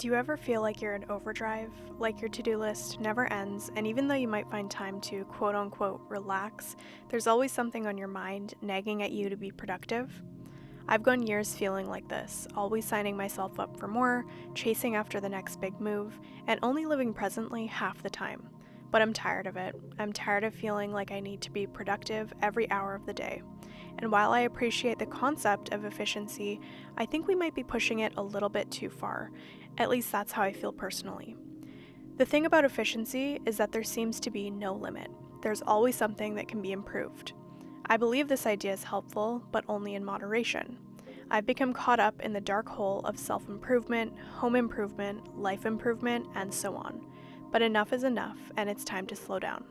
Do you ever feel like you're in overdrive, like your to-do list never ends, and even though you might find time to quote-unquote relax, there's always something on your mind nagging at you to be productive? I've gone years feeling like this, always signing myself up for more, chasing after the next big move, and only living presently half the time. But I'm tired of it. I'm tired of feeling like I need to be productive every hour of the day. And while I appreciate the concept of efficiency, I think we might be pushing it a little bit too far. At least that's how I feel personally. The thing about efficiency is that there seems to be no limit. There's always something that can be improved. I believe this idea is helpful, but only in moderation. I've become caught up in the dark hole of self-improvement, home improvement, life improvement, and so on. But enough is enough, and it's time to slow down.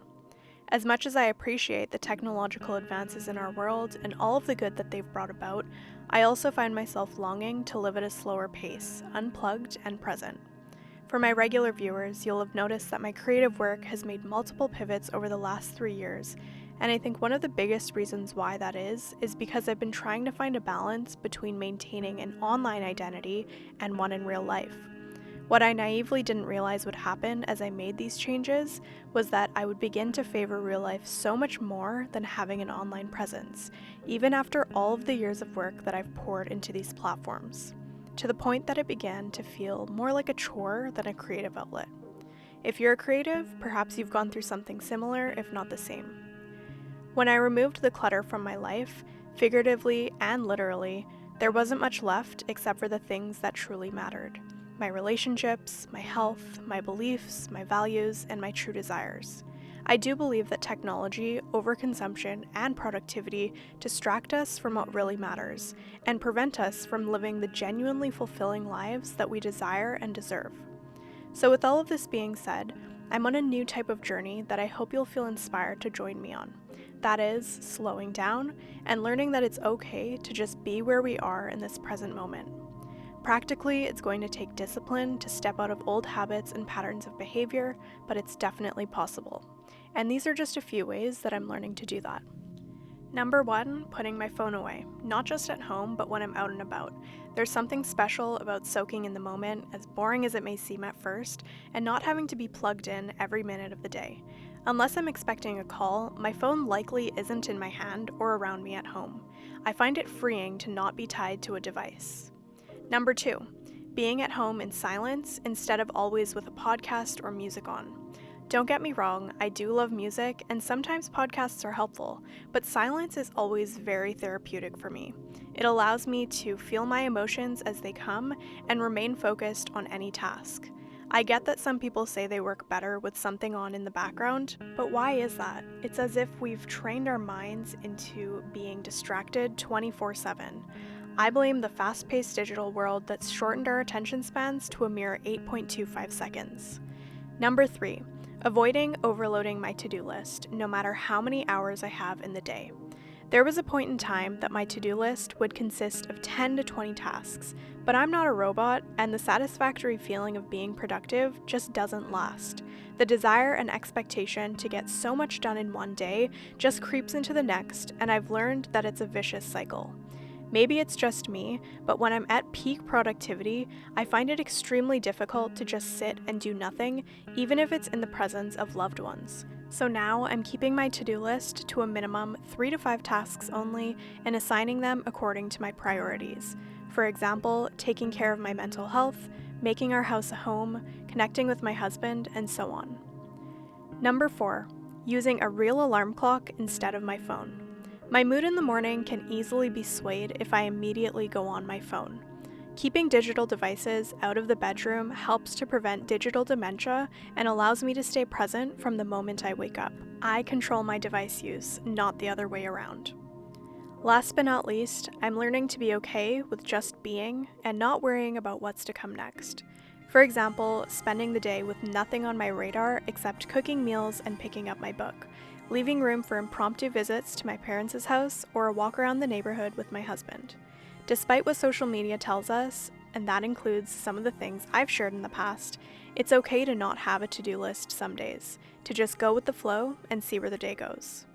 As much as I appreciate the technological advances in our world and all of the good that they've brought about, I also find myself longing to live at a slower pace, unplugged and present. For my regular viewers, you'll have noticed that my creative work has made multiple pivots over the last 3 years, and I think one of the biggest reasons why that is because I've been trying to find a balance between maintaining an online identity and one in real life. What I naively didn't realize would happen as I made these changes was that I would begin to favor real life so much more than having an online presence, even after all of the years of work that I've poured into these platforms, to the point that it began to feel more like a chore than a creative outlet. If you're a creative, perhaps you've gone through something similar, if not the same. When I removed the clutter from my life, figuratively and literally, there wasn't much left except for the things that truly mattered. My relationships, my health, my beliefs, my values, and my true desires. I do believe that technology, overconsumption, and productivity distract us from what really matters and prevent us from living the genuinely fulfilling lives that we desire and deserve. So with all of this being said, I'm on a new type of journey that I hope you'll feel inspired to join me on. That is, slowing down and learning that it's okay to just be where we are in this present moment. Practically, it's going to take discipline to step out of old habits and patterns of behavior, but it's definitely possible. And these are just a few ways that I'm learning to do that. Number 1, putting my phone away, not just at home, but when I'm out and about. There's something special about soaking in the moment, as boring as it may seem at first, and not having to be plugged in every minute of the day. Unless I'm expecting a call, my phone likely isn't in my hand or around me at home. I find it freeing to not be tied to a device. Number 2, being at home in silence instead of always with a podcast or music on. Don't get me wrong, I do love music, and sometimes podcasts are helpful, but silence is always very therapeutic for me. It allows me to feel my emotions as they come and remain focused on any task. I get that some people say they work better with something on in the background, but why is that? It's as if we've trained our minds into being distracted 24/7. I blame the fast-paced digital world that's shortened our attention spans to a mere 8.25 seconds. Number 3, avoiding overloading my to-do list, no matter how many hours I have in the day. There was a point in time that my to-do list would consist of 10 to 20 tasks, but I'm not a robot, and the satisfactory feeling of being productive just doesn't last. The desire and expectation to get so much done in one day just creeps into the next, and I've learned that it's a vicious cycle. Maybe it's just me, but when I'm at peak productivity, I find it extremely difficult to just sit and do nothing, even if it's in the presence of loved ones. So now I'm keeping my to-do list to a minimum 3 to 5 tasks only and assigning them according to my priorities. For example, taking care of my mental health, making our house a home, connecting with my husband, and so on. Number 4, using a real alarm clock instead of my phone. My mood in the morning can easily be swayed if I immediately go on my phone. Keeping digital devices out of the bedroom helps to prevent digital dementia and allows me to stay present from the moment I wake up. I control my device use, not the other way around. Last but not least, I'm learning to be okay with just being and not worrying about what's to come next. For example, spending the day with nothing on my radar except cooking meals and picking up my book, leaving room for impromptu visits to my parents' house or a walk around the neighborhood with my husband. Despite what social media tells us, and that includes some of the things I've shared in the past, it's okay to not have a to-do list some days, to just go with the flow and see where the day goes.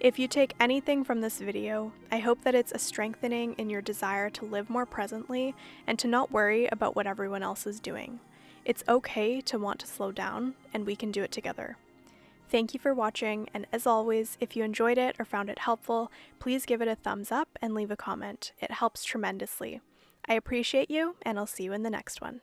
If you take anything from this video, I hope that it's a strengthening in your desire to live more presently and to not worry about what everyone else is doing. It's okay to want to slow down, and we can do it together. Thank you for watching, and as always, if you enjoyed it or found it helpful, please give it a thumbs up and leave a comment. It helps tremendously. I appreciate you, and I'll see you in the next one.